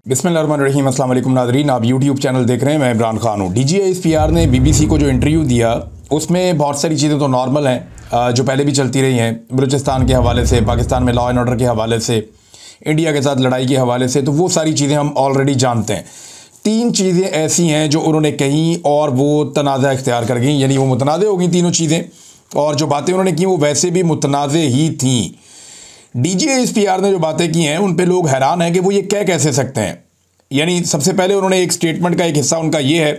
बिस्मिल्लाहिर्रहमानिर्रहीम। अस्सलाम वालेकुम नाज़रीन, आप यूट्यूब चैनल देख रहे हैं। मैं इमरान खान हूँ। DGISPR ने BBC को जो इंटरव्यू दिया उसमें बहुत सारी चीज़ें तो नॉर्मल हैं जो पहले भी चलती रही हैं, बलूचिस्तान के हवाले से, पाकिस्तान में लॉ एंड ऑर्डर के हवाले से, इंडिया के साथ लड़ाई के हवाले से, तो वो सारी चीज़ें हम ऑलरेडी जानते हैं। तीन चीज़ें ऐसी हैं जो उन्होंने कहीं और वो तनाज़ा इख्तियार कर गई, यानी वो मुतनाज़ हो गई तीनों चीज़ें, और जो बातें उन्होंने की वो वैसे भी मुतनाज़ ही थीं। DGISPR ने जो बातें की हैं उन पे लोग हैरान हैं कि वो ये कह कैसे सकते हैं। यानी सबसे पहले उन्होंने एक स्टेटमेंट का एक हिस्सा उनका ये है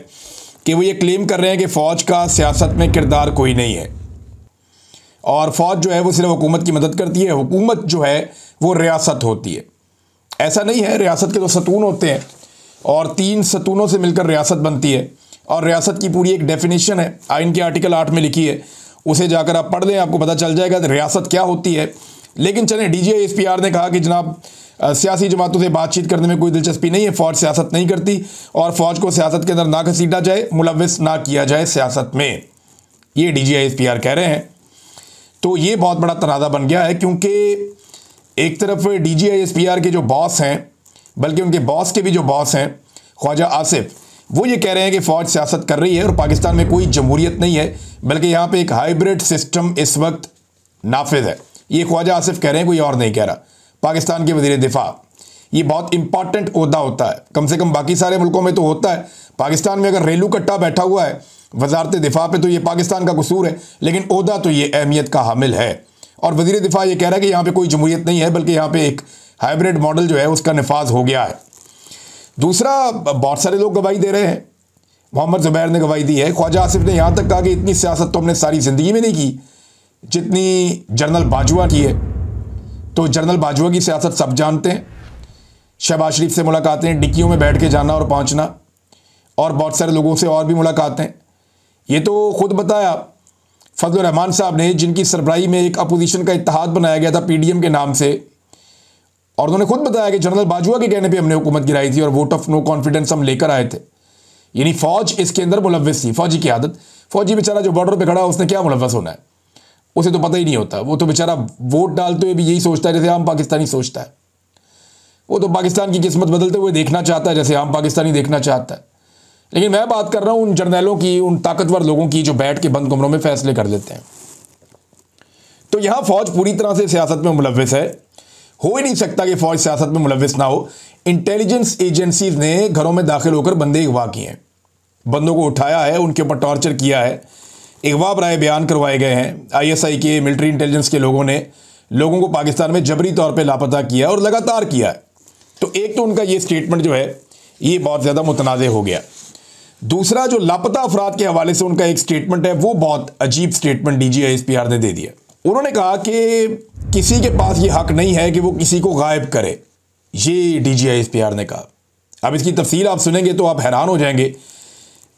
कि वो ये क्लेम कर रहे हैं कि फ़ौज का सियासत में किरदार कोई नहीं है और फ़ौज जो है वो सिर्फ हुकूमत की मदद करती है, हुकूमत जो है वो रियासत होती है। ऐसा नहीं है, रियासत के तो सतून होते हैं और 3 सतूनों से मिलकर रियासत बनती है और रियासत की पूरी एक डेफिनेशन है, आइन के आर्टिकल 8 में लिखी है, उसे जाकर आप पढ़ लें, आपको पता चल जाएगा रियासत क्या होती है। लेकिन चलें, DGISPR ने कहा कि जनाब सियासी जमातों से बातचीत करने में कोई दिलचस्पी नहीं है, फ़ौज सियासत नहीं करती और फ़ौज को सियासत के अंदर ना घसीटा जाए, मुलव्विस ना किया जाए सियासत में, ये DGISPR कह रहे हैं। तो ये बहुत बड़ा तनाज़ा बन गया है, क्योंकि एक तरफ DGISPR के जो बॉस हैं, बल्कि उनके बॉस के भी जो बॉस हैं ख्वाजा आसिफ, वो ये कह रहे हैं कि फ़ौज सियासत कर रही है और पाकिस्तान में कोई जमहूरियत नहीं है, बल्कि यहाँ पे एक हाइब्रिड सिस्टम इस वक्त नाफिज है। ये ख्वाजा आसिफ कह रहे हैं, कोई और नहीं कह रहा। पाकिस्तान के वज़ीर दिफा, ये बहुत इंपॉर्टेंट ओहदा होता है, कम से कम बाकी सारे मुल्कों में तो होता है, पाकिस्तान में अगर रेलू कट्टा बैठा हुआ है वजारत दिफा पे तो ये पाकिस्तान का कसूर है, लेकिन ओहदा तो ये अहमियत का हामिल है। और वज़ीर दिफा ये कह रहा है कि यहाँ पे कोई जमहूरियत नहीं है, बल्कि यहाँ पे एक हाइब्रिड मॉडल जो है उसका नफाज हो गया है। दूसरा, बहुत सारे लोग गवाही दे रहे हैं, मोहम्मद ज़ुबैर ने गवाही दी है, ख्वाजा आसिफ ने यहाँ तक कहा कि इतनी सियासत तो हमने सारी ज़िंदगी में नहीं की जितनी जनरल बाजवा की है। तो जनरल बाजवा की सियासत सब जानते हैं, शहबाज शरीफ से मुलाकातें, डिक्कियों में बैठ के जाना और पहुंचना, और बहुत सारे लोगों से और भी मुलाकातें। ये तो खुद बताया फजल रहमान साहब ने, जिनकी सरबराही में एक अपोजिशन का इत्तेहाद बनाया गया था PDM के नाम से, और उन्होंने खुद बताया कि जनरल बाजवा के कहने पे हमने हुकूमत गिराई थी और वोट ऑफ नो कॉन्फिडेंस हम लेकर आए थे। यानी फ़ौज इसके अंदर मुलव्विस थी, फ़ौजी की आदत। फ़ौजी बेचारा जो बॉर्डर पर खड़ा है उसने क्या मुलव्वस होना है, उसे तो पता ही नहीं होता। वो तो बेचारा वोट डालते हुए भी यही सोचता है जैसे आम पाकिस्तानी सोचता है। वो तो पाकिस्तान की किस्मत बदलते हुए देखना चाहता है जैसे आम पाकिस्तानी देखना चाहता है। लेकिन मैं बात कर रहा हूँ उन जर्नैलों की, उन ताकतवर लोगों की जो बैठ के बंद कमरों में फैसले कर देते हैं। तो यहाँ फ़ौज पूरी तरह से सियासत में मुलव्विस है, हो ही नहीं सकता कि फ़ौज सियासत में मुलव्विस ना हो। इंटेलिजेंस एजेंसीज ने घरों में दाखिल होकर बंदे अगवा किए हैं, बंदों को उठाया है, उनके ऊपर टॉर्चर किया है, अगवा बराए बयान करवाए गए हैं। ISI के, मिलिट्री इंटेलिजेंस के लोगों ने लोगों को पाकिस्तान में जबरी तौर पे लापता किया और लगातार किया है। तो एक तो उनका ये स्टेटमेंट जो है ये बहुत ज़्यादा मुतनाज़ हो गया। दूसरा, जो लापता अफराद के हवाले से उनका एक स्टेटमेंट है, वो बहुत अजीब स्टेटमेंट DGISPR ने दे दिया। उन्होंने कहा कि किसी के पास ये हक नहीं है कि वो किसी को गायब करे, ये DGISPR ने कहा। अब इसकी तफसील आप सुनेंगे तो आप हैरान हो जाएंगे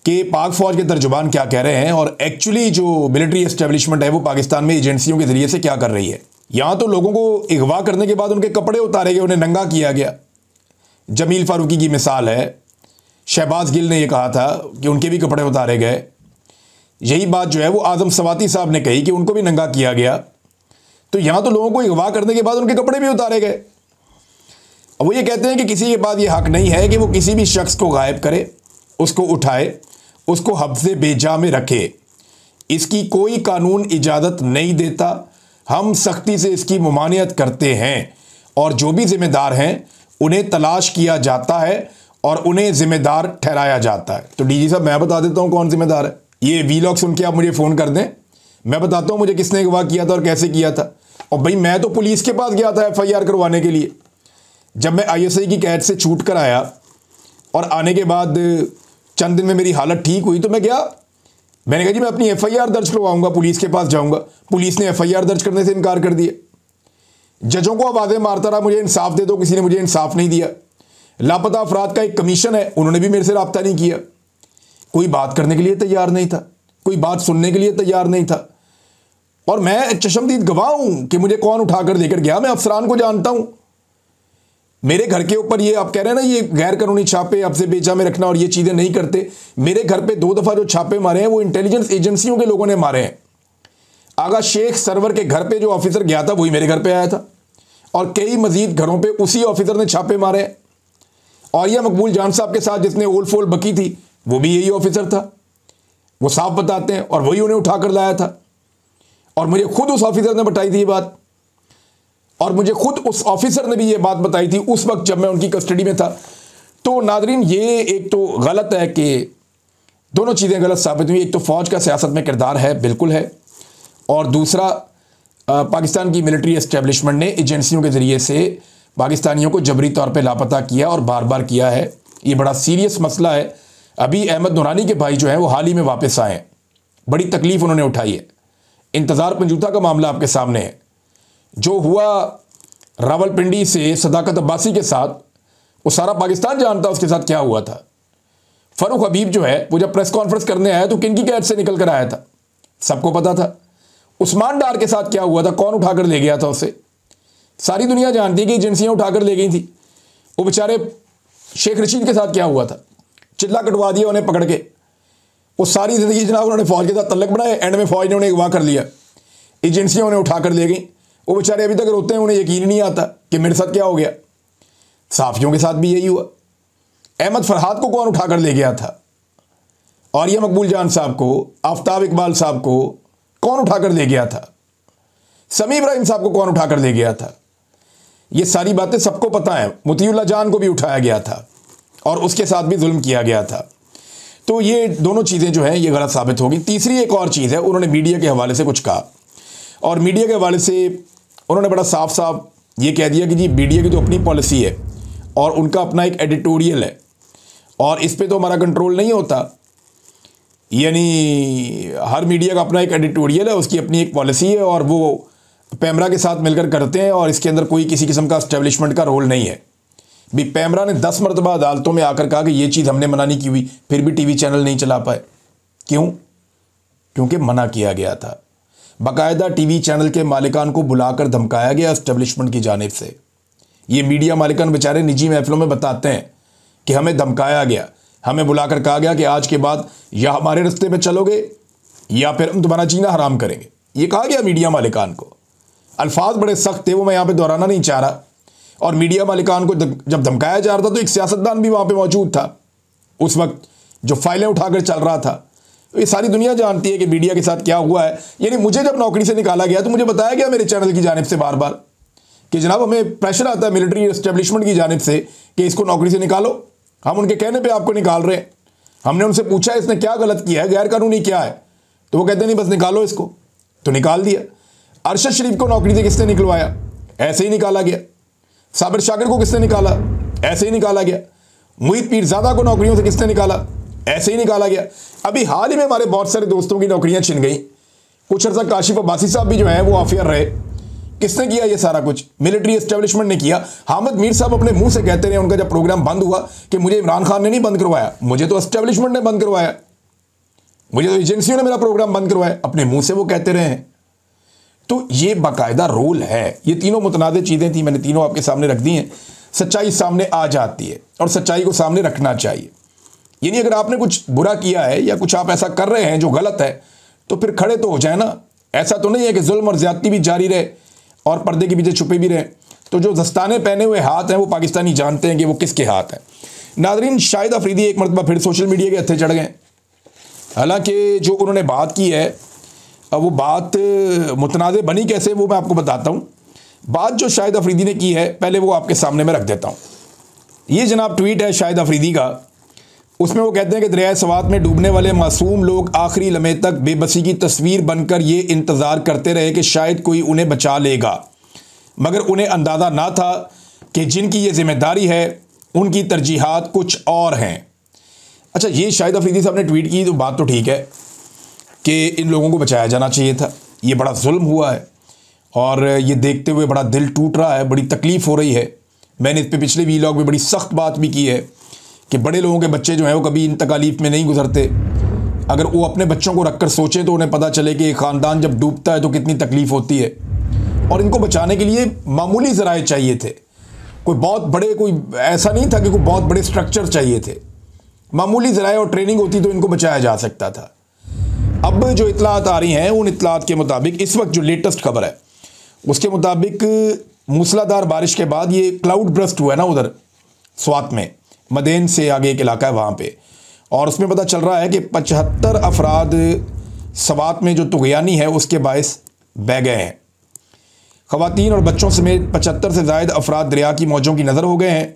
कि पाक फ़ौज के तर्जुबान क्या कह रहे हैं और एक्चुअली जो मिलिट्री एस्टेब्लिशमेंट है वो पाकिस्तान में एजेंसियों के ज़रिए से क्या कर रही है। यहाँ तो लोगों को अगवा करने के बाद उनके कपड़े उतारे गए, उन्हें नंगा किया गया। जमील फारूकी की मिसाल है, शहबाज गिल ने यह कहा था कि उनके भी कपड़े उतारे गए। यही बात जो है वो आज़म सवाती साहब ने कही कि उनको भी नंगा किया गया। तो यहाँ तो लोगों को अगवा करने के बाद उनके कपड़े भी उतारे गए। अब वो ये कहते हैं कि किसी के पास ये हक नहीं है कि वो किसी भी शख्स को गायब करे, उसको उठाए, उसको हफ्ज़े बेजा में रखे। इसकी कोई कानून इजाज़त नहीं देता, हम सख्ती से इसकी मुमानियत करते हैं और जो भी ज़िम्मेदार हैं उन्हें तलाश किया जाता है और उन्हें ज़िम्मेदार ठहराया जाता है। तो DG साहब, मैं बता देता हूँ कौन ज़िम्मेदार है। ये वीलॉग सुन के आप मुझे फ़ोन कर दें, मैं बताता हूँ मुझे किसने अगवा किया था और कैसे किया था। और भाई, मैं तो पुलिस के पास गया था FIR करवाने के लिए। जब मैं ISI की कैद से छूट कर आया और आने के बाद चंद दिन में मेरी हालत ठीक हुई तो मैं गया, मैंने कहा जी मैं अपनी FIR दर्ज करवाऊंगा, पुलिस के पास जाऊंगा। पुलिस ने FIR दर्ज करने से इनकार कर दिया। जजों को आवाज़ें मारता रहा, मुझे इंसाफ दे दो, किसी ने मुझे इंसाफ नहीं दिया। लापता अफराद का एक कमीशन है, उन्होंने भी मेरे से रब्ता नहीं किया। कोई बात करने के लिए तैयार नहीं था, कोई बात सुनने के लिए तैयार नहीं था। और मैं चशमदीद गवाह हूं कि मुझे कौन उठाकर लेकर गया, मैं अफसरान को जानता हूं। मेरे घर के ऊपर ये आप कह रहे हैं ना, ये गैर कानूनी छापे, हफ्ज़े बेजा में रखना और ये चीज़ें नहीं करते। मेरे घर पे 2 दफ़ा जो छापे मारे हैं वो इंटेलिजेंस एजेंसियों के लोगों ने मारे हैं। आगा शेख सरवर के घर पे जो ऑफिसर गया था वही मेरे घर पे आया था और कई मजीद घरों पे उसी ऑफिसर ने छापे मारे हैं। औरिया मकबूल जान साहब के साथ जिसने ओल फोल बकी थी वो भी यही ऑफिसर था, वो साफ बताते हैं, और वही उन्हें उठाकर लाया था। और मुझे खुद उस ऑफिसर ने बताई थी ये बात, और मुझे खुद उस ऑफिसर ने भी ये बात बताई थी उस वक्त जब मैं उनकी कस्टडी में था। तो नादरीन, ये एक तो गलत है कि दोनों चीज़ें गलत साबित हुई। एक तो फ़ौज का सियासत में किरदार है, बिल्कुल है, और दूसरा पाकिस्तान की मिलिट्री एस्टेब्लिशमेंट ने एजेंसियों के ज़रिए से पाकिस्तानियों को जबरी तौर पे लापता किया और बार बार किया है। ये बड़ा सीरियस मसला है। अभी अहमद नूरानी के भाई जो हैं वो हाल ही में वापस आए हैं, बड़ी तकलीफ़ उन्होंने उठाई है। इंतज़ार पंजूता का मामला आपके सामने है, जो हुआ रावलपिंडी से सदाकत अब्बासी के साथ, वो सारा पाकिस्तान जानता उसके साथ क्या हुआ था। फ़ारूक हबीब जो है वो जब प्रेस कॉन्फ्रेंस करने आया तो किनकी कैद से निकल कर आया था, सबको पता था। उस्मान डार के साथ क्या हुआ था, कौन उठाकर ले गया था उसे, सारी दुनिया जानती है कि एजेंसियां उठाकर ले गई थी। वो बेचारे शेख रशीद के साथ क्या हुआ था, चिल्ला कटवा दिया उन्हें पकड़ के। वो सारी ज़िंदगी जनाब उन्होंने फ़ौज के साथ तल्लक बनाए, एंड में फ़ौज ने उन्हें अगवा कर लिया, एजेंसियां उन्हें उठाकर ले गई। वो बेचारे अभी तक रोते हैं, उन्हें यकीन नहीं आता कि मेरे साथ क्या हो गया। साफ़ियों के साथ भी यही हुआ। अहमद फरहाद को कौन उठाकर ले गया था, औरिया मकबूल जान साहब को, आफ्ताब इकबाल साहब को कौन उठाकर ले गया था, समी इब्राहिम साहब को कौन उठाकर ले गया था, ये सारी बातें सबको पता है। मुतीउल्लाह जान को भी उठाया गया था और उसके साथ भी जुल्म किया गया था। तो ये दोनों चीज़ें जो हैं ये गलत साबित होगी। तीसरी एक और चीज़ है, उन्होंने मीडिया के हवाले से कुछ कहा, और मीडिया के हवाले से उन्होंने बड़ा साफ साफ ये कह दिया कि जी मीडिया की तो अपनी पॉलिसी है और उनका अपना एक एडिटोरियल है, और इस पे तो हमारा कंट्रोल नहीं होता। यानी हर मीडिया का अपना एक एडिटोरियल है, उसकी अपनी एक पॉलिसी है, और वो पैमरा के साथ मिलकर करते हैं, और इसके अंदर कोई किसी किस्म का एस्टेब्लिशमेंट का रोल नहीं है। भी पैमरा ने 10 मरतबा अदालतों में आकर कहा कि ये चीज़ हमने मना नहीं की हुई, फिर भी टीवी चैनल नहीं चला पाए। क्यों? क्योंकि मना किया गया था। बाकायदा टीवी चैनल के मालिकान को बुलाकर धमकाया गया एस्टेब्लिशमेंट की जानिब से। ये मीडिया मालिकान बेचारे निजी महफिलों में बताते हैं कि हमें धमकाया गया, हमें बुलाकर कहा गया कि आज के बाद या हमारे रास्ते पे चलोगे या फिर हम तुम्हारा जीना हराम करेंगे। ये कहा गया मीडिया मालिकान को। अल्फाज बड़े सख्त थे, वो मैं यहाँ पे दोहराना नहीं चाह रहा। और मीडिया मालिकान को जब धमकाया जा रहा था तो एक सियासतदान भी वहाँ पे मौजूद था उस वक्त, जो फाइलें उठाकर चल रहा था। तो ये सारी दुनिया जानती है कि मीडिया के साथ क्या हुआ है। यानी मुझे जब नौकरी से निकाला गया तो मुझे बताया गया मेरे चैनल की जानिब से बार बार कि जनाब हमें प्रेशर आता है मिलिट्री एस्टेब्लिशमेंट की जानिब से कि इसको नौकरी से निकालो, हम उनके कहने पे आपको निकाल रहे हैं। हमने उनसे पूछा इसने क्या गलत किया है, गैर कानूनी क्या है, तो वो कहते नहीं बस निकालो इसको, तो निकाल दिया। अरशद शरीफ को नौकरी से किसने निकलवाया, ऐसे ही निकाला गया। साबिर शाकिर को किसने निकाला, ऐसे ही निकाला गया। मुहित पीरजादा को नौकरियों से किसने निकाला, ऐसे ही निकाला गया। अभी हाल ही में हमारे बहुत सारे दोस्तों की नौकरियां छिन गई। कुछ अर्सा काशिफ अब्बासी साहब भी जो हैं वो ऑफियर रहे। किसने किया ये सारा कुछ? मिलिट्री एस्टेब्लिशमेंट ने किया। हामिद मीर साहब अपने मुंह से कहते रहे उनका जब प्रोग्राम बंद हुआ कि मुझे इमरान खान ने नहीं बंद करवाया, मुझे तो एस्टेब्लिशमेंट ने बंद करवाया, मुझे तो एजेंसियों ने मेरा प्रोग्राम बंद करवाया। अपने मुंह से वो कहते रहे हैं। तो ये बाकायदा रोल है। ये तीनों मुतनाज़ चीज़ें थी, मैंने तीनों आपके सामने रख दी हैं। सच्चाई सामने आ जाती है और सच्चाई को सामने रखना चाहिए। यानी अगर आपने कुछ बुरा किया है या कुछ आप ऐसा कर रहे हैं जो गलत है तो फिर खड़े तो हो जाए ना। ऐसा तो नहीं है कि जुल्म और ज्यादती भी जारी रहे और पर्दे के पीछे छुपे भी रहे। तो जो दस्ताने पहने हुए हाथ हैं वो पाकिस्तानी जानते हैं कि वो किसके हाथ हैं। नादरीन, शाहिद अफरीदी एक मरतबा फिर सोशल मीडिया के हत्थे चढ़ गए। हालांकि जो उन्होंने बात की है वो बात मुतनाज़ बनी कैसे वो मैं आपको बताता हूँ। बात जो शाहिद अफरीदी ने की है पहले वो आपके सामने मैं रख देता हूँ। ये जनाब ट्वीट है शाहिद अफरीदी का। उसमें वो कहते हैं कि दरिया सवात में डूबने वाले मासूम लोग आखिरी लम्हे तक बेबसी की तस्वीर बनकर ये इंतज़ार करते रहे कि शायद कोई उन्हें बचा लेगा, मगर उन्हें अंदाज़ा ना था कि जिनकी ये जिम्मेदारी है उनकी तरजीहात कुछ और हैं। अच्छा, ये शाहिद अफरीदी साहब ने ट्वीट की तो बात तो ठीक है कि इन लोगों को बचाया जाना चाहिए था। ये बड़ा जुल्म हुआ है और ये देखते हुए बड़ा दिल टूट रहा है, बड़ी तकलीफ़ हो रही है। मैंने इस पर पिछले वीलॉग में बड़ी सख्त बात भी की है कि बड़े लोगों के बच्चे जो हैं वो कभी इन तकालीफ में नहीं गुजरते। अगर वो अपने बच्चों को रख कर सोचें तो उन्हें पता चले कि ख़ानदान जब डूबता है तो कितनी तकलीफ़ होती है। और इनको बचाने के लिए मामूली ज़राए चाहिए थे, कोई बहुत बड़े, कोई ऐसा नहीं था कि कोई बहुत बड़े स्ट्रक्चर चाहिए थे। मामूली ज़राए और ट्रेनिंग होती तो इनको बचाया जा सकता था। अब जो इतलात आ रही हैं उन इतलात के मुताबिक इस वक्त जो लेटेस्ट खबर है उसके मुताबिक मूसलाधार बारिश के बाद ये क्लाउड ब्रस्ट हुआ है ना उधर स्वात में, मदेन से आगे एक इलाका है वहाँ पे, और उसमें पता चल रहा है कि 75 अफराद सवात में जो तुगयानी है उसके बायस बह गए हैं। ख़वातीन और बच्चों समेत 75 से ज़ायद अफराद दरिया की मौजों की नज़र हो गए हैं।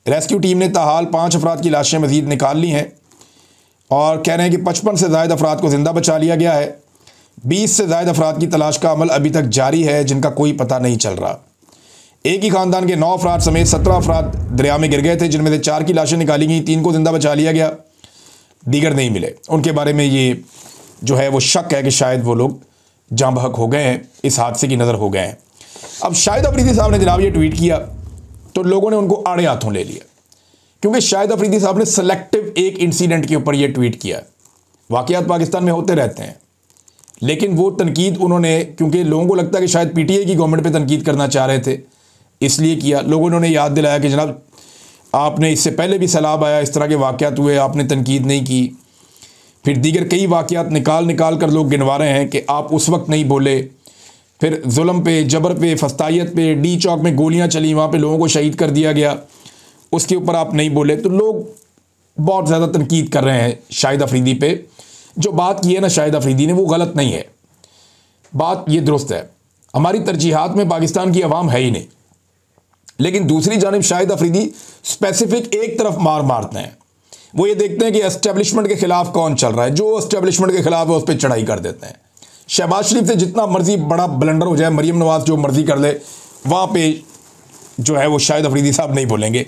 रेस्क्यू टीम ने ताहाल 5 अफराद की लाशें मज़ीद निकाल ली हैं और कह रहे हैं कि 55 से ज़ायद अफराद को ज़िंदा बचा लिया गया है। 20 से ज़ायद अफराद की तलाश का अमल अभी तक जारी है, जिनका कोई पता नहीं चल रहा। एक ही ख़ानदान के 9 अफराद समेत 17 अफराद दरिया में गिर गए थे, जिनमें से 4 की लाशें निकाली गई, 3 को ज़िंदा बचा लिया गया, दीगर नहीं मिले। उनके बारे में ये जो है वो शक है कि शायद वो लोग जाँ बहक हो गए हैं, इस हादसे की नज़र हो गए हैं। अब शाहिद अफरीदी साहब ने जनाब ये ट्वीट किया तो लोगों ने उनको आड़े हाथों ले लिया, क्योंकि शाहिद अफरीदी साहब ने सेलेक्टिव एक इंसिडेंट के ऊपर ये ट्वीट किया। वाक़यात पाकिस्तान में होते रहते हैं, लेकिन वो तनकीद उन्होंने, क्योंकि लोगों को लगता है कि शायद पीटीआई की गवर्नमेंट पे तनकीद करना चाह रहे थे, इसलिए किया। लोगों ने उन्हें याद दिलाया कि जनाब आपने इससे पहले भी सैलाब आया, इस तरह के वाक़यात हुए, आपने तनकीद नहीं की। फिर दीगर कई वाक़यात निकाल कर लोग गिनवा रहे हैं कि आप उस वक्त नहीं बोले। फिर जुल्म पे, जबर पे, फस्तायत पे, डी चौक में गोलियां चली, वहाँ पे लोगों को शहीद कर दिया गया, उसके ऊपर आप नहीं बोले। तो लोग बहुत ज़्यादा तनकीद कर रहे हैं शाहिद अफरीदी पे। जो बात की है ना शाहिद अफरीदी ने, वो गलत नहीं है, बात ये दुरुस्त है। हमारी तरजीहात में पाकिस्तान की अवाम है ही नहीं, लेकिन दूसरी जानिब शाहिद अफरीदी स्पेसिफिक एक तरफ मारते हैं। वो ये देखते हैं कि एस्टेब्लिशमेंट के ख़िलाफ़ कौन चल रहा है, जो एस्टेब्लिशमेंट के ख़िलाफ़ है उस पर चढ़ाई कर देते हैं। शहबाज शरीफ से जितना मर्जी बड़ा ब्लंडर हो जाए, मरीम नवाज जो मर्जी कर ले, वहाँ पे जो है वो शाहिद अफरीदी साहब नहीं बोलेंगे,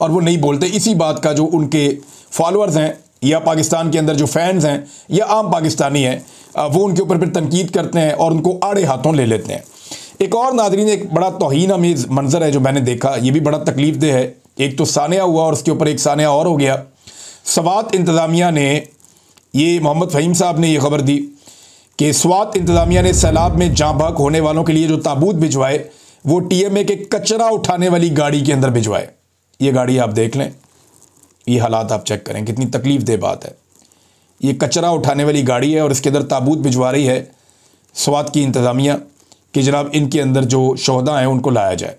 और वो नहीं बोलते। इसी बात का जो उनके फॉलोअर्स हैं या पाकिस्तान के अंदर जो फैंस हैं या आम पाकिस्तानी हैं, वो उनके ऊपर फिर तनकीद करते हैं और उनको आड़े हाथों ले लेते हैं। एक और नाज़रीन, एक बड़ा तौहीन अमेज़ मंजर है जो मैंने देखा, ये भी बड़ा तकलीफ दे है। एक तो सानिया हुआ और उसके ऊपर एक सानिया और हो गया। स्वात इंतज़ामिया ने, ये मोहम्मद फ़हीम साहब ने ये खबर दी कि स्वात इंतज़ामिया ने सैलाब में जाँ बहक होने वालों के लिए जो ताबूत भिजवाए, वो टीएमए के कचरा उठाने वाली गाड़ी के अंदर भिजवाए। ये गाड़ी आप देख लें, ये हालात आप चेक करें, कितनी तकलीफ दे बात है। ये कचरा उठाने वाली गाड़ी है और इसके अंदर ताबूत भिजवा रही है स्वात की इंतज़ामिया कि जनाब इनके अंदर जो शोहदा हैं उनको लाया जाए।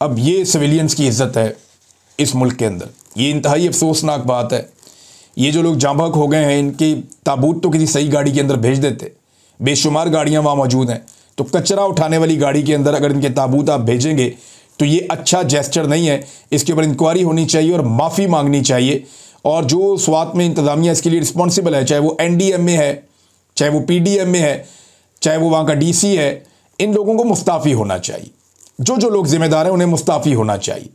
अब ये सिविलियंस की इज़्ज़त है इस मुल्क के अंदर, ये इंतहाई अफसोसनाक बात है। ये जो लोग जाँ बहक हो गए हैं, इनकी ताबूत तो किसी सही गाड़ी के अंदर भेज देते। बेशुमार गाड़ियाँ वहाँ मौजूद हैं, तो कचरा उठाने वाली गाड़ी के अंदर अगर इनके ताबूत आप भेजेंगे तो ये अच्छा जेस्चर नहीं है। इसके ऊपर इंक्वायरी होनी चाहिए और माफ़ी मांगनी चाहिए। और जो स्वात में इंतज़ामिया इसके लिए रिस्पॉन्सिबल है, चाहे वो NDMA है, चाहे वो PDMA है, चाहे वो वहाँ का DC है, इन लोगों को मुस्ताफ़ी होना चाहिए। जो लोग ज़िम्मेदार हैं उन्हें मुस्ताफ़ी होना चाहिए।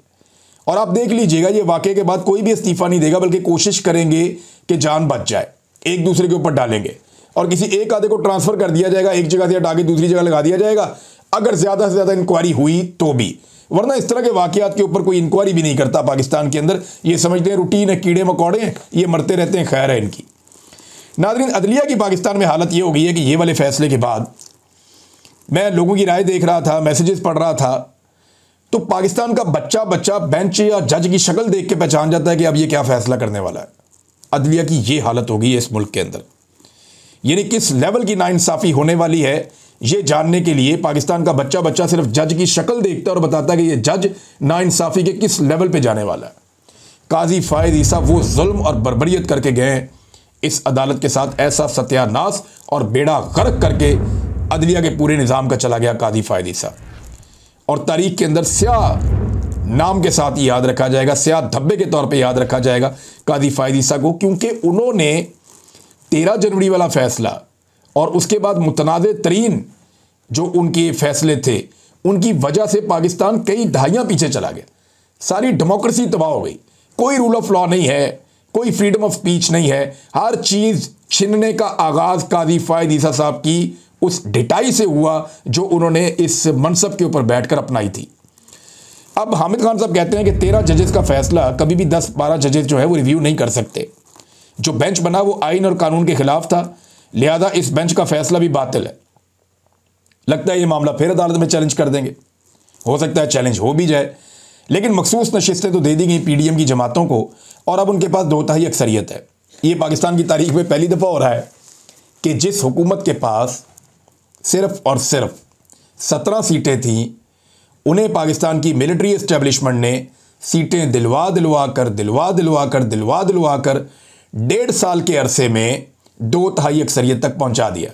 और आप देख लीजिएगा, ये वाक़े के बाद कोई भी इस्तीफ़ा नहीं देगा, बल्कि कोशिश करेंगे कि जान बच जाए, एक दूसरे के ऊपर डालेंगे और किसी एक आधे को ट्रांसफ़र कर दिया जाएगा, एक जगह से हटा के दूसरी जगह लगा दिया जाएगा, अगर ज़्यादा से ज़्यादा इंक्वायरी हुई तो भी। वरना इस तरह के वाक़यात के ऊपर कोई इंक्वायरी भी नहीं करता पाकिस्तान के अंदर। ये समझते हैं रूटीन है, कीड़े मकोड़े हैं, ये मरते रहते हैं, खैर है इनकी। नाज़रीन, अदलिया की पाकिस्तान में हालत ये हो गई है कि ये वाले फ़ैसले के बाद मैं लोगों की राय देख रहा था, मैसेजेस पढ़ रहा था, तो पाकिस्तान का बच्चा बेंच या जज की शक्ल देख के पहचान जाता है कि अब ये क्या फ़ैसला करने वाला है। अदलिया की ये हालत हो गई है इस मुल्क के अंदर। यानी किस लेवल की नाइंसाफ़ी होने वाली है, ये जानने के लिए पाकिस्तान का बच्चा सिर्फ जज की शक्ल देखता है और बताता है कि ये जज नाइंसाफ़ी के किस लेवल पे जाने वाला है। काजी फ़ायद ईसा वो जुल्म और बर्बरियत करके गए हैं इस अदालत के साथ, ऐसा सत्यानाश और बेड़ा गर्क करके अदलिया के पूरे निज़ाम का चला गया काजी फ़ायद ईसा। और तारीख के अंदर स्याह नाम के साथ याद रखा जाएगा, स्याह धब्बे के तौर पे याद रखा जाएगा काजी फ़ायद ईसा को, क्योंकि उन्होंने 13 जनवरी वाला फ़ैसला और उसके बाद मुतनाज़ तरीन जो उनके फ़ैसले थे, उनकी वजह से पाकिस्तान कई दहाइयाँ पीछे चला गया। सारी डेमोक्रेसी तबाह हो गई, कोई रूल ऑफ लॉ नहीं है, कोई फ्रीडम ऑफ स्पीच नहीं है। हर चीज़ छीनने का आगाज़ काजी फ़ायद ईसा साहब की उस ढिठाई से हुआ जो उन्होंने इस मनसब के ऊपर बैठकर अपनाई थी। अब हामिद खान साहब कहते हैं कि 13 जजेस का फ़ैसला कभी भी 10-12 जजेस जो है वो रिव्यू नहीं कर सकते। जो बेंच बना वो आइन और कानून के ख़िलाफ़ था, लिहाजा इस बेंच का फ़ैसला भी बातिल है। लगता है ये मामला फिर अदालत में चैलेंज कर देंगे, हो सकता है चैलेंज हो भी जाए, लेकिन मखसूस नशिस्तें तो दे दी गई PDM की जमातों को और अब उनके पास 2/3 अक्सरियत है। ये पाकिस्तान की तारीख में पहली दफ़ा हो रहा है कि जिस हुकूमत के पास सिर्फ और सिर्फ 17 सीटें थीं, उन्हें पाकिस्तान की मिलिट्री एस्टेब्लिशमेंट ने सीटें दिलवा दिलवा कर 1.5 साल के अरसे में 2/3 अक्सरियत तक पहुंचा दिया।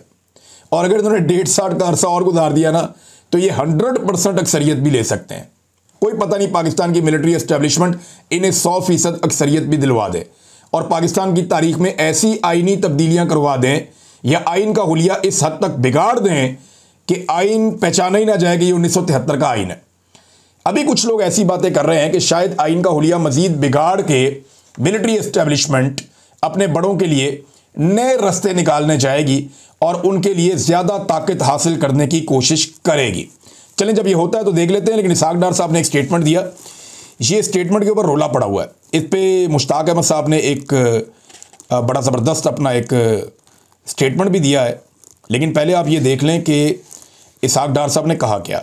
और अगर इन्होंने 1.5 साल का अरसा और गुजार दिया ना तो ये 100% अक्सरियत भी ले सकते हैं। कोई पता नहीं, पाकिस्तान की मिलिट्री एस्टेब्लिशमेंट इन्हें 100% अक्सरियत भी दिलवा दे और पाकिस्तान की तारीख में ऐसी आईनी तब्दीलियां करवा दें या आइन का हुलिया इस हद तक बिगाड़ दें कि आइन पहचाना ही ना जाए कि ये 1973 का आइन है। अभी कुछ लोग ऐसी बातें कर रहे हैं कि शायद आइन का हुलिया मजीद बिगाड़ के मिलिट्री एस्टेब्लिशमेंट अपने बड़ों के लिए नए रास्ते निकालने जाएगी और उनके लिए ज़्यादा ताकत हासिल करने की कोशिश करेगी। चलें, जब ये होता है तो देख लेते हैं। लेकिन इसहाक डार साहब ने एक स्टेटमेंट दिया, ये स्टेटमेंट के ऊपर रोला पड़ा हुआ है। इस पर मुश्ताक अहमद साहब ने एक बड़ा ज़बरदस्त अपना एक स्टेटमेंट भी दिया है। लेकिन पहले आप ये देख लें कि इसहाक डार साहब ने कहा क्या।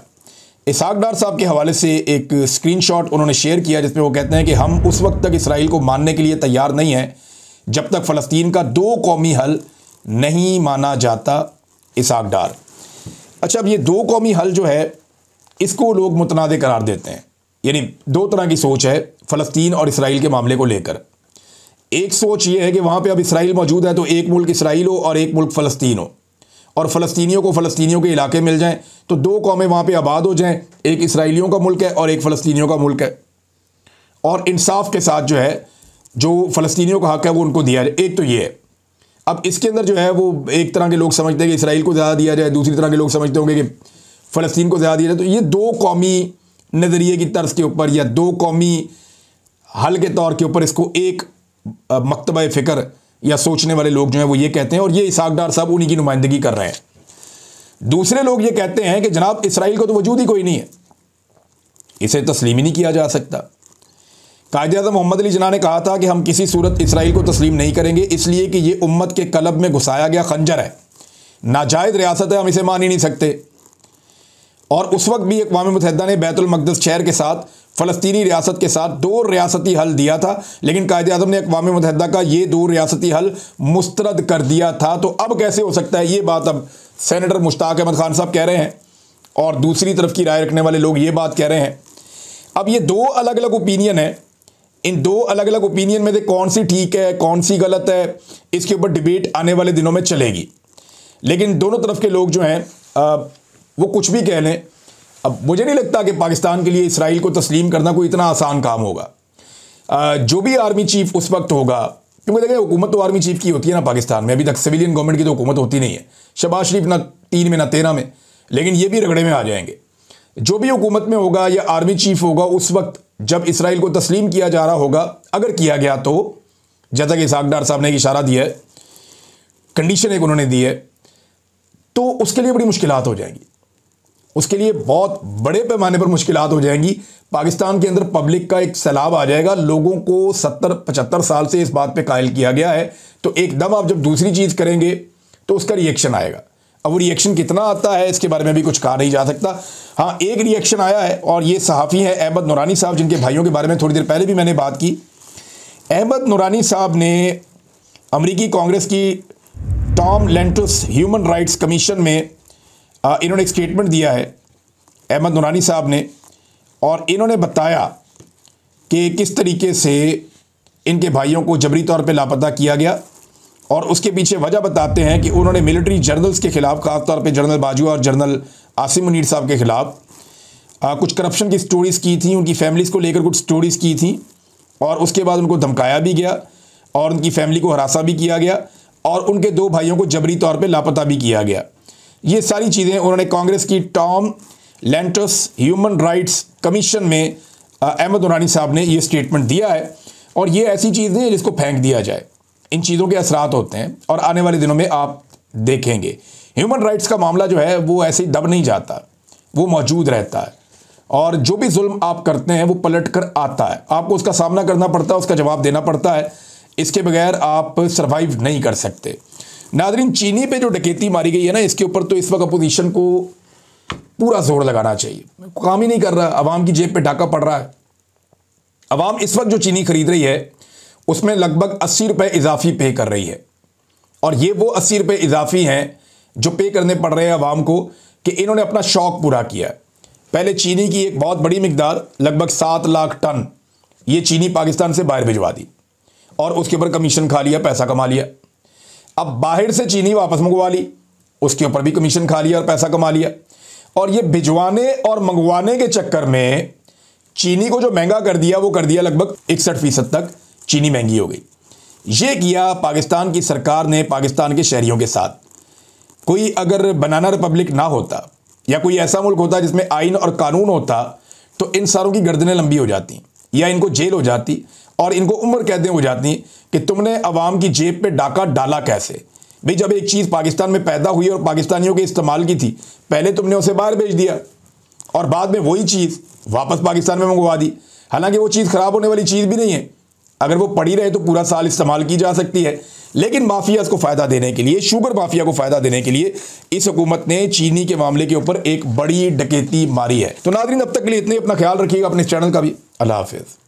इसहाक डार साहब के हवाले से एक स्क्रीनशॉट उन्होंने शेयर किया जिसमें वो कहते हैं कि हम उस वक्त तक इसराइल को मानने के लिए तैयार नहीं हैं जब तक फ़लस्तीन का 2 कौमी हल नहीं माना जाता। इसहाक डार, अच्छा, अब ये 2 कौमी हल जो है इसको लोग मुतनादे करार देते हैं। यानी 2 तरह की सोच है फ़लस्तीन और इसराइल के मामले को लेकर। एक सोच ये है कि वहाँ पे अब इसराइल मौजूद है तो एक मुल्क इसराइल हो और एक मुल्क फ़लस्तीन हो, और फ़लस्तीनियों को फ़लस्तीनियों के इलाके मिल जाएं तो 2 कौमें वहाँ पे आबाद हो जाएं, एक इसराइलियों का मुल्क है और एक फ़लस्तीनियों का मुल्क है, और इंसाफ के साथ जो है जो फ़लस्तीनियों का हक़ है वो उनको दिया जाए। एक तो ये है। अब इसके अंदर जो है वो एक तरह के लोग समझते हैं कि इसराइल को ज़्यादा दिया जाए, दूसरी तरह के लोग समझते होंगे कि फ़लस्तीन को ज़्यादा दिया जाए। तो ये 2 कौमी नज़रिए की तर्ज के ऊपर या 2 कौमी हल के तौर के ऊपर इसको एक मकतबा फ़िक्र या सोचने वाले लोग जो हैं वो ये कहते हैं, और ये इसहाक डार साहब उन्हीं की नुमाइंदगी कर रहे हैं। दूसरे लोग ये कहते हैं कि जनाब इसराइल को तो वजूद ही कोई नहीं है, इसे तस्लीम ही नहीं किया जा सकता। कायद-ए-आज़म मोहम्मद अली जिन्ना ने कहा था कि हम किसी सूरत इसराइल को तस्लीम नहीं करेंगे, इसलिए कि ये उम्मत के कलब में घुसाया गया खंजर है, नाजायज़ रियासत है, हम इसे मान ही नहीं सकते। और उस वक्त भी अक़वाम मुत्तहिदा ने बैतुल मक़दस शहर के साथ फ़लस्तीनी रियासत के साथ 2 रियासती हल दिया था, लेकिन कायद-ए-आज़म ने अक़वाम मुत्तहिदा का ये 2 रियासती हल मुस्तरद कर दिया था। तो अब कैसे हो सकता है, ये बात अब सेनेटर मुश्ताक अहमद खान साहब कह रहे हैं और दूसरी तरफ की राय रखने वाले लोग ये बात कह रहे हैं। अब ये 2 अलग अलग ओपिनियन है, इन 2 अलग अलग ओपिनियन में से कौन सी ठीक है कौन सी गलत है, इसके ऊपर डिबेट आने वाले दिनों में चलेगी। लेकिन दोनों तरफ के लोग जो हैं वो कुछ भी कह लें, अब मुझे नहीं लगता कि पाकिस्तान के लिए इसराइल को तस्लीम करना कोई इतना आसान काम होगा। जो भी आर्मी चीफ उस वक्त होगा, क्योंकि देखिए हुकूमत तो आर्मी चीफ की होती है ना पाकिस्तान में, अभी तक सिविलियन गवर्नमेंट की तो हुकूमत होती नहीं है। शहबाज शरीफ ना 3 में ना 13 में, लेकिन ये भी रगड़े में आ जाएंगे। जो भी हुकूमत में होगा या आर्मी चीफ होगा उस वक्त जब इसराइल को तस्लीम किया जा रहा होगा, अगर किया गया तो जैसा कि इसहाक डार साहब ने एक इशारा दिया है, कंडीशन एक उन्होंने दी है, तो उसके लिए बड़ी मुश्किलात हो जाएंगी। उसके लिए बहुत बड़े पैमाने पर मुश्किलात हो जाएंगी। पाकिस्तान के अंदर पब्लिक का एक सैलाब आ जाएगा। लोगों को 70-75 साल से इस बात पे कायल किया गया है, तो एकदम आप जब दूसरी चीज़ करेंगे तो उसका रिएक्शन आएगा। अब वो रिएक्शन कितना आता है इसके बारे में भी कुछ कहा नहीं जा सकता। हाँ, एक रिएक्शन आया है और ये सहाफ़ी हैं अहमद नूरानी साहब, जिनके भाइयों के बारे में थोड़ी देर पहले भी मैंने बात की। अहमद नूरानी साहब ने अमरीकी कांग्रेस की Tom Lantus human rights commission में इन्होंने एक स्टेटमेंट दिया है अहमद नूरानी साहब ने, और इन्होंने बताया कि किस तरीके से इनके भाइयों को जबरी तौर पे लापता किया गया, और उसके पीछे वजह बताते हैं कि उन्होंने मिलिट्री जर्नल्स के ख़िलाफ़, ख़ासतौर पे जनरल बाजवा और जनरल आसिम मुनीर साहब के ख़िलाफ़ कुछ करप्शन की स्टोरीज़ की थी, उनकी फैमिलीज़ को लेकर कुछ स्टोरीज़ की थी, और उसके बाद उनको धमकाया भी गया और उनकी फैमिली को हरासा भी किया गया और उनके 2 भाइयों को जबरी तौर पे लापता भी किया गया। ये सारी चीज़ें उन्होंने कांग्रेस की Tom Lantus human rights commission में अहमद नूरानी साहब ने ये स्टेटमेंट दिया है। और ये ऐसी चीज़ नहीं है जिसको फेंक दिया जाए, इन चीज़ों के असरात होते हैं और आने वाले दिनों में आप देखेंगे ह्यूमन राइट्स का मामला जो है वो ऐसे ही दब नहीं जाता, वो मौजूद रहता है, और जो भी जुल्म आप करते हैं वो पलट कर आता है, आपको उसका सामना करना पड़ता है, उसका जवाब देना पड़ता है। इसके बगैर आप सर्वाइव नहीं कर सकते। नादरीन, चीनी पे जो डकैती मारी गई है ना, इसके ऊपर तो इस वक्त अपोजिशन को पूरा जोर लगाना चाहिए। काम ही नहीं कर रहा, अवाम की जेब पे डाका पड़ रहा है। अवाम इस वक्त जो चीनी खरीद रही है उसमें लगभग 80 रुपये इजाफी पे कर रही है, और ये वो 80 रुपये इजाफी हैं जो पे करने पड़ रहे हैं अवाम को कि इन्होंने अपना शौक़ पूरा किया है। पहले चीनी की एक बहुत बड़ी मिकदार लगभग 7 लाख टन ये चीनी पाकिस्तान से बाहर भिजवा दी और उसके ऊपर कमीशन खा लिया, पैसा कमा लिया। अब बाहर से चीनी वापस मंगवा ली, उसके ऊपर भी कमीशन खा लिया और पैसा कमा लिया। और ये भिजवाने और मंगवाने के चक्कर में चीनी को जो महंगा कर दिया वो कर दिया लगभग 61% तक चीनी महंगी हो गई। ये किया पाकिस्तान की सरकार ने पाकिस्तान के शहरियों के साथ। कोई अगर बनाना रिपब्लिक ना होता या कोई ऐसा मुल्क होता जिसमें आइन और कानून होता तो इन सारों की गर्दनें लंबी हो जाती या इनको जेल हो जाती और इनको उम्र कैदें हो जाती कि तुमने अवाम की जेब पे डाका डाला कैसे। भाई जब एक चीज़ पाकिस्तान में पैदा हुई और पाकिस्तानियों के इस्तेमाल की थी, पहले तुमने उसे बाहर भेज दिया और बाद में वही चीज़ वापस पाकिस्तान में मंगवा दी। हालांकि वो चीज़ ख़राब होने वाली चीज़ भी नहीं है, अगर वो पड़ी रहे तो पूरा साल इस्तेमाल की जा सकती है। लेकिन माफियाज को फ़ायदा देने के लिए, शुगर माफिया को फ़ायदा देने के लिए इस हुकूमत ने चीनी के मामले के ऊपर एक बड़ी डकैती मारी है। तो नाज़रीन, अब तक के लिए इतने, अपना ख्याल रखिएगा, अपने चैनल का भी। अल्लाह हाफिज़।